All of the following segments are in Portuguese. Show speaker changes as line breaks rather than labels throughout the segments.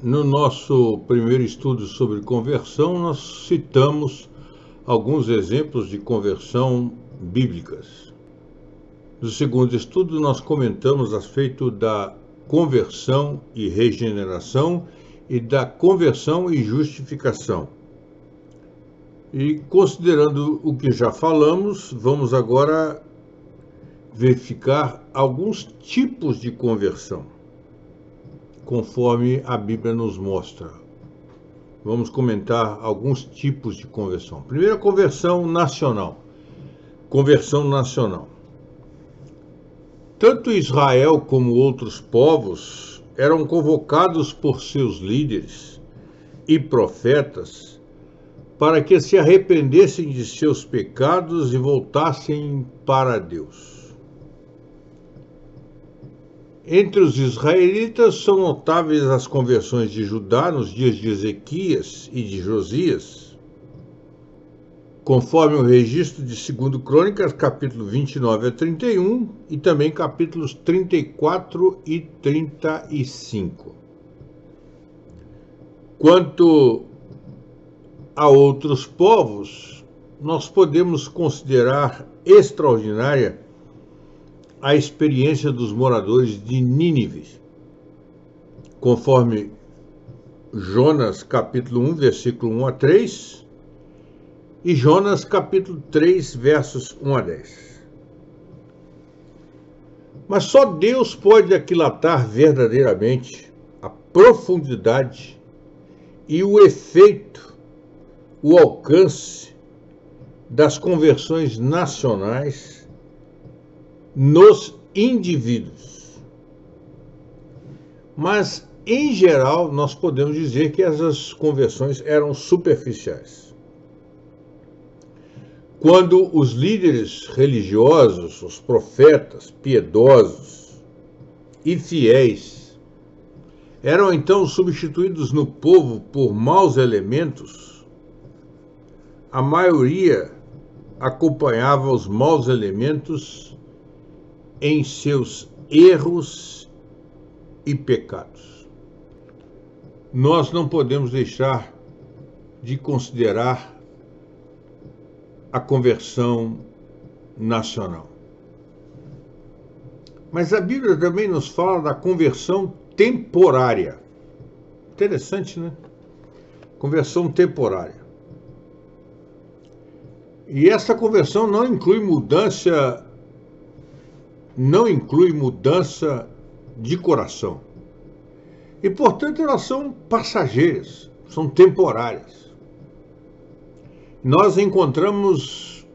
No nosso primeiro estudo sobre conversão, nós citamos alguns exemplos de conversão bíblicas. No segundo estudo, nós comentamos a respeito da conversão e regeneração e da conversão e justificação. E considerando o que já falamos, vamos agora verificar alguns tipos de conversão, conforme a Bíblia nos mostra. Vamos comentar alguns tipos de conversão. Primeiro, a conversão nacional. Conversão nacional. Tanto Israel como outros povos eram convocados por seus líderes e profetas para que se arrependessem de seus pecados e voltassem para Deus. Entre os israelitas são notáveis as conversões de Judá nos dias de Ezequias e de Josias, conforme o registro de 2 Crônicas, capítulo 29 a 31, e também capítulos 34 e 35. Quanto a outros povos, nós podemos considerar extraordinária a experiência dos moradores de Nínive, conforme Jonas capítulo 1, versículo 1 a 3, e Jonas capítulo 3, versos 1 a 10. Mas só Deus pode aquilatar verdadeiramente a profundidade e o efeito, o alcance das conversões nacionais nos indivíduos. Mas, em geral, nós podemos dizer que essas conversões eram superficiais. Quando os líderes religiosos, os profetas piedosos e fiéis eram então substituídos no povo por maus elementos, a maioria acompanhava os maus elementos em seus erros e pecados. Nós não podemos deixar de considerar a conversão nacional. Mas a Bíblia também nos fala da conversão temporária. Interessante, né? Conversão temporária. E essa conversão não inclui mudança de coração. E, portanto, elas são passageiras, são temporárias. Nós encontramos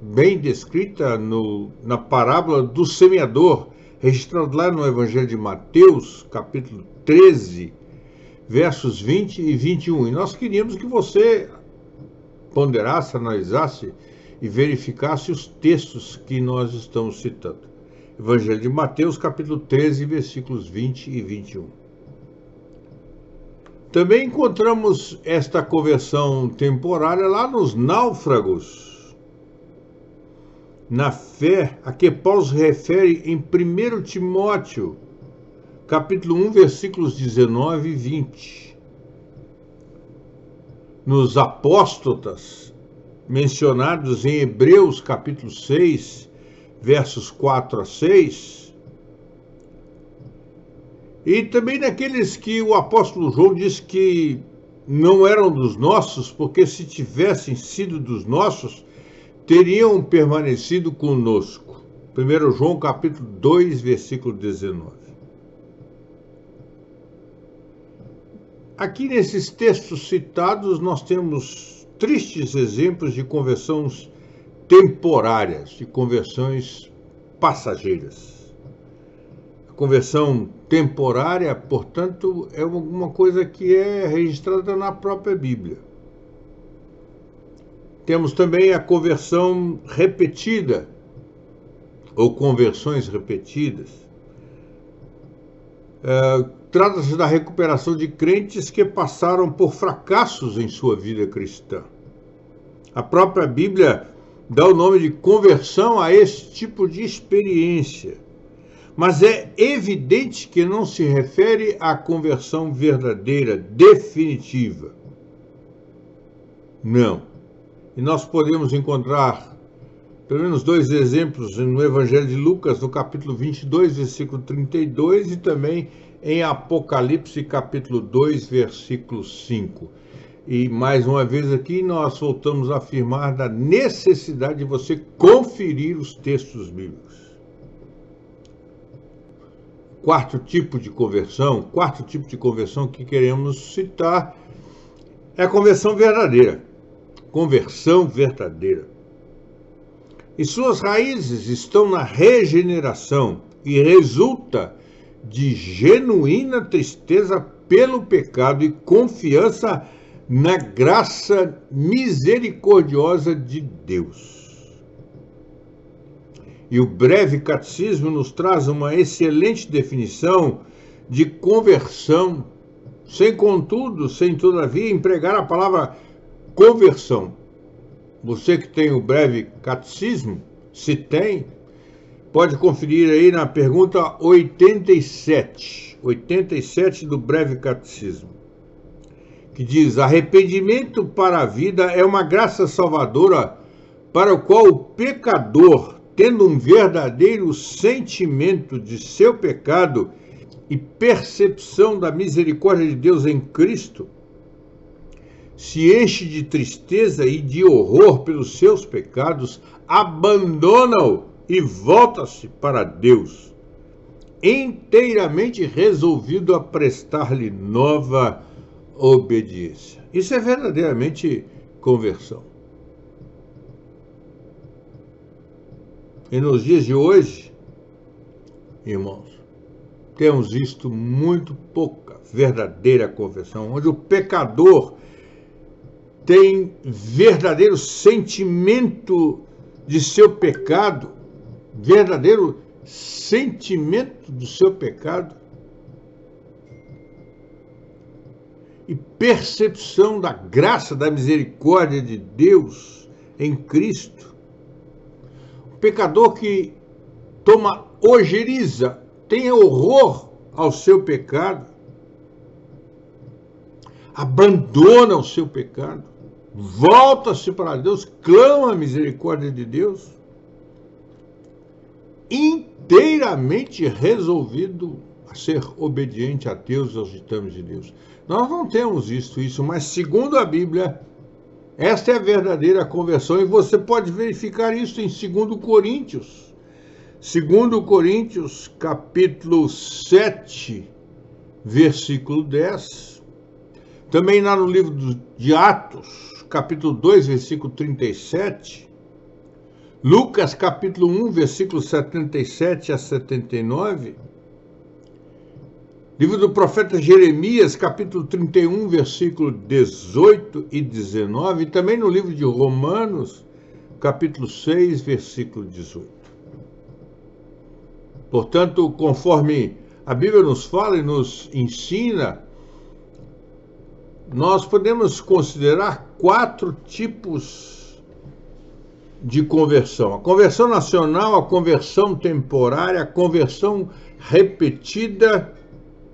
bem descrita na parábola do semeador, registrado lá no Evangelho de Mateus, capítulo 13, versos 20 e 21. E nós queríamos que você ponderasse, analisasse e verificasse os textos que nós estamos citando. Evangelho de Mateus, capítulo 13, versículos 20 e 21. Também encontramos esta conversão temporária lá nos náufragos, na fé a que Paulo se refere em 1 Timóteo, capítulo 1, versículos 19 e 20. Nos apóstatas, mencionados em Hebreus, capítulo 6, versos 4 a 6, e também naqueles que o apóstolo João diz que não eram dos nossos, porque se tivessem sido dos nossos, teriam permanecido conosco. 1 João capítulo 2, versículo 19. Aqui nesses textos citados nós temos tristes exemplos de conversões temporárias, de conversões passageiras. A conversão temporária, portanto, é alguma coisa que é registrada na própria Bíblia. Temos também a conversão repetida, ou conversões repetidas. Trata-se da recuperação de crentes que passaram por fracassos em sua vida cristã. A própria Bíblia dá o nome de conversão a esse tipo de experiência. mas é evidente que não se refere à conversão verdadeira, definitiva. Não. E nós podemos encontrar pelo menos 2 exemplos no Evangelho de Lucas, no capítulo 22, versículo 32, e também em Apocalipse, capítulo 2, versículo 5. E mais uma vez aqui nós voltamos a afirmar da necessidade de você conferir os textos bíblicos. Quarto tipo de conversão que queremos citar é a conversão verdadeira. Conversão verdadeira. E suas raízes estão na regeneração e resulta de genuína tristeza pelo pecado e confiança na graça misericordiosa de Deus. E o breve catecismo nos traz uma excelente definição de conversão, sem contudo, sem todavia, empregar a palavra conversão. Você que tem o breve catecismo, se tem, pode conferir aí na pergunta 87 do breve catecismo, que diz: arrependimento para a vida é uma graça salvadora para o qual o pecador, tendo um verdadeiro sentimento de seu pecado e percepção da misericórdia de Deus em Cristo, se enche de tristeza e de horror pelos seus pecados, abandona-o e volta-se para Deus, inteiramente resolvido a prestar-lhe nova obediência. Isso é verdadeiramente conversão. E nos dias de hoje, irmãos, temos visto muito pouca verdadeira conversão, onde o pecador tem verdadeiro sentimento de seu pecado, verdadeiro sentimento do seu pecado e percepção da graça, da misericórdia de Deus em Cristo. O pecador que toma ojeriza, tem horror ao seu pecado, abandona o seu pecado, volta-se para Deus, clama a misericórdia de Deus, inteiramente resolvido a ser obediente a Deus e aos ditames de Deus. Nós não temos visto isso, mas segundo a Bíblia, esta é a verdadeira conversão, e você pode verificar isso em 2 Coríntios. 2 Coríntios, capítulo 7, versículo 10. Também lá no livro de Atos, capítulo 2, versículo 37. Lucas, capítulo 1, versículo 77 a 79. Livro do profeta Jeremias, capítulo 31, versículo 18 e 19. E também no livro de Romanos, capítulo 6, versículo 18. Portanto, conforme a Bíblia nos fala e nos ensina, nós podemos considerar 4 tipos de conversão. A conversão nacional, a conversão temporária, a conversão repetida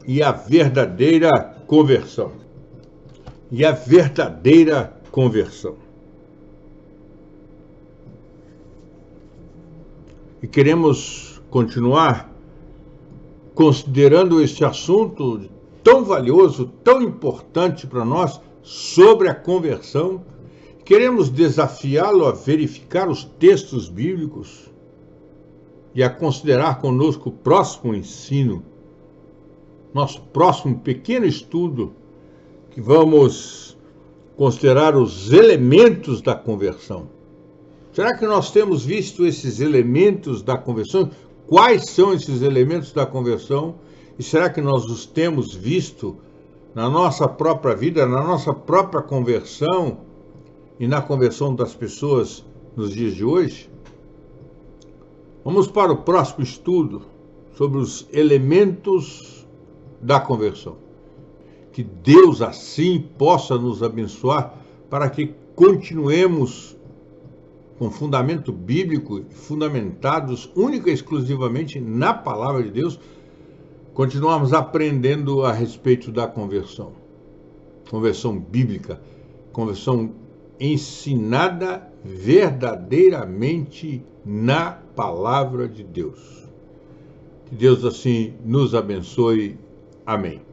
e a verdadeira conversão. E a verdadeira conversão. E queremos continuar considerando este assunto tão valioso, tão importante para nós, sobre a conversão. Queremos desafiá-lo a verificar os textos bíblicos e a considerar conosco o próximo ensino, nosso próximo pequeno estudo, que vamos considerar os elementos da conversão. Será que nós temos visto esses elementos da conversão? Quais são esses elementos da conversão? E será que nós os temos visto na nossa própria vida, na nossa própria conversão e na conversão das pessoas nos dias de hoje? Vamos para o próximo estudo sobre os elementos da conversão. Que Deus assim possa nos abençoar para que continuemos com fundamento bíblico, fundamentados única e exclusivamente na palavra de Deus, continuamos aprendendo a respeito da conversão. Conversão bíblica, conversão ensinada verdadeiramente na palavra de Deus. Que Deus assim nos abençoe. Amém.